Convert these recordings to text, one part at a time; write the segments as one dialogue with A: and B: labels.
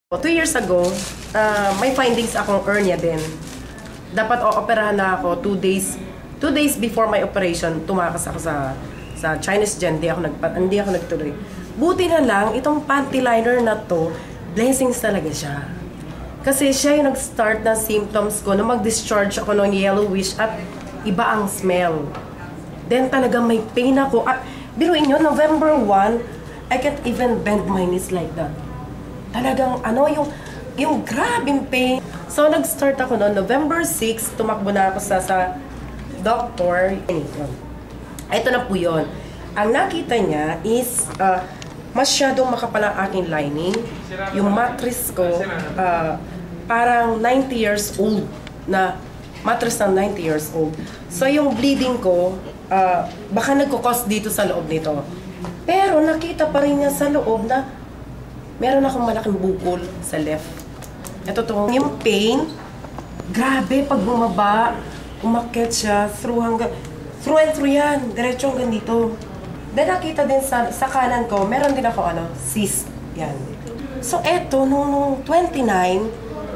A: 2 years ago, may findings akong hernia din. Dapat o-operahan na ako 2 days before my operation. Tumakas ako sa Chinese Gen, hindi ako nagtuloy. Buti na lang, itong panty liner na to, blessings talaga siya. Kasi siya yung nag-start na symptoms ko na mag-discharge ako ng yellowish at iba ang smell. Then talagang may pain ako. At biruin nyo, November 1, I can't even bend my knees like that. Talagang yung grabing pain. So nag-start ako noon, November 6, tumakbo na ako sa doctor. Ito na po yun. Ang nakita niya is masyadong makapal ang aking lining. Yung mattress ko, parang 90 years old na mattress ng 90 years old. So yung bleeding ko, baka nagkukos dito sa loob nito. Pero nakita pa rin niya sa loob na meron akong malaking bukol sa left. Ito to, yung pain, grabe pag bumaba, umakyat siya through and through yan, diretso hanggang dito. Then nakita din sa kanan ko, meron din ako cyst, yan. So eto, nung 29,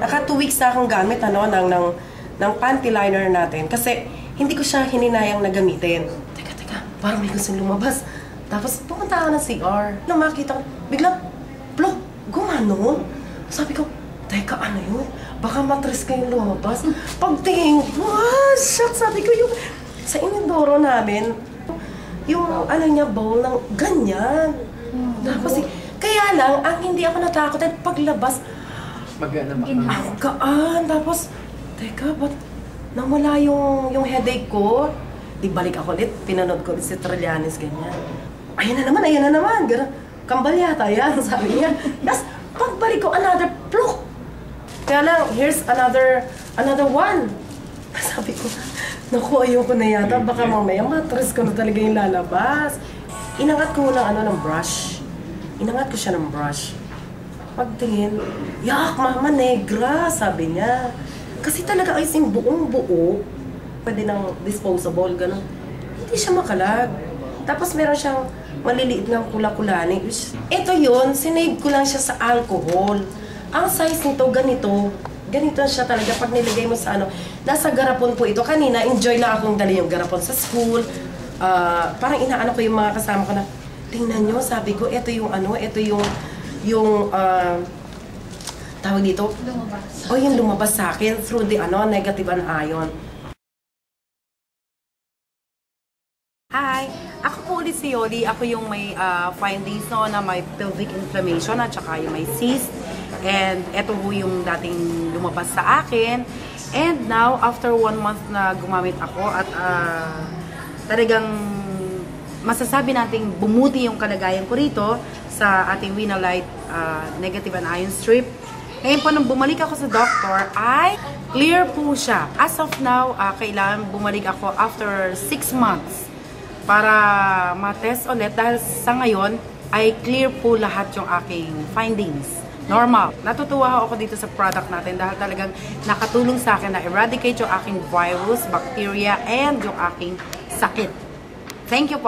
A: naka 2 weeks na akong gamit ng panty liner natin kasi hindi ko siya hininayang na gamitin. Teka, parang may gustong lumabas. Tapos pumunta ako ng CR. Nung makita ko, biglang, plop, gumano. Sabi ko, teka, ano yun? Baka matris kayong lumabas. Pagtingin, shit, sabi ko, yung sa inodoro namin, yung niya, bowl ng ganyan. Tapos, kaya lang, ang hindi ako natakot at paglabas, ang gaan. Tapos, teka, ba't nawala yung headache ko? Di balik ako ulit, pinanood ko si Trillanes, ganyan. Ayan na naman, gano'n. Kambal yata yan, sabi niya. Tapos, pagbalik ko, another pluk. Kaya lang, here's another one. Sabi ko, naku, ayoko na yata. Baka mamaya matris ko na talaga yung lalabas. Inangat ko ng brush. Inangat ko siya ng brush. Pagtingin, yak, mama, negra, sabi niya. Kasi talaga ay yung buong buo. Pwede ng disposable, gano'n. Hindi siya makalag. Tapos meron siyang maliliit ng kula-kulani. Ito yun, sinave ko lang siya sa alcohol. Ang size nito, ganito siya talaga pag nilagay mo sa nasa garapon po ito. Kanina, enjoy lang akong dali yung garapon sa school. Parang inaano ko yung mga kasama ko na, tingnan nyo, sabi ko, ito yung tawag dito? Lumabas. O yung lumabas sa akin through the negative anion. Hi! Ako po ulit si Yoli. Ako yung may findings na may pelvic inflammation at saka yung may cyst. And eto po yung dating lumabas sa akin. And now, after 1 month na gumamit ako at talagang masasabi nating bumuti yung kalagayan ko rito sa ating Winalite negative anion strip. Ngayon po, nung bumalik ako sa doctor, ay clear po siya. As of now, kailangan bumalik ako after 6 months. Para ma-test ulit dahil sa ngayon ay clear po lahat yung aking findings. Normal. Natutuwa ako dito sa product natin dahil talagang nakatulong sa akin na eradicate yung aking virus, bacteria, and yung aking sakit. Thank you po.